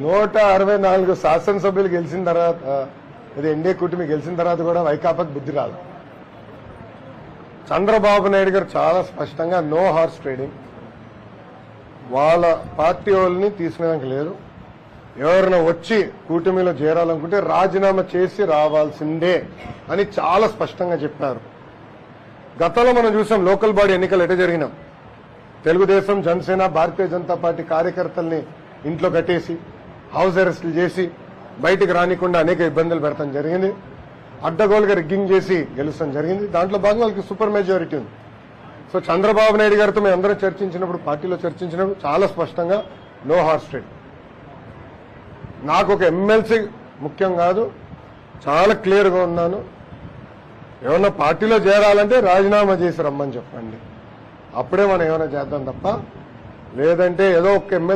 164 శాసనసభ్యులు గెలిచిన తర్వాత ఇది ఎన్డీఏ కూటమి గెలిచిన తర్వాత కూడా వైకాపాకు బుద్ధి రాదు. చంద్రబాబు నాయుడు గారు చాలా స్పష్టంగా నో హార్స్ ట్రేడింగ్, వాళ్ళ పార్టీ వాళ్ళని తీసుకునేదానికి లేదు. ఎవరైనా వచ్చి కూటమిలో చేరాలనుకుంటే రాజీనామా చేసి రావాల్సిందే అని చాలా స్పష్టంగా చెప్పారు. గతంలో మనం చూసాం లోకల్ బాడీ ఎన్నికలు ఎట జరిగినాం. తెలుగుదేశం, జనసేన, భారతీయ జనతా పార్టీ కార్యకర్తల్ని ఇంట్లో కట్టేసి హౌస్ అరెస్టులు చేసి బయటికి రానికుండా అనేక ఇబ్బందులు పెడతాం జరిగింది. అడ్డగోలుగా రిగ్గింగ్ చేసి గెలుస్తాం జరిగింది. దాంట్లో భాగంగా వాళ్ళకి సూపర్ మెజారిటీ ఉంది. సో చంద్రబాబు నాయుడు గారితో మేము అందరం చర్చించినప్పుడు, పార్టీలో చర్చించినప్పుడు చాలా స్పష్టంగా నో హార్స్ ట్రేడ్. నాకు ఒక ఎమ్మెల్సీ ముఖ్యం కాదు, చాలా క్లియర్గా ఉన్నాను. ఏమన్నా పార్టీలో చేరాలంటే రాజీనామా చేసి రమ్మని చెప్పండి, అప్పుడే మనం ఏమైనా చేద్దాం తప్ప లేదంటే ఏదో ఒక ఎమ్మెల్యే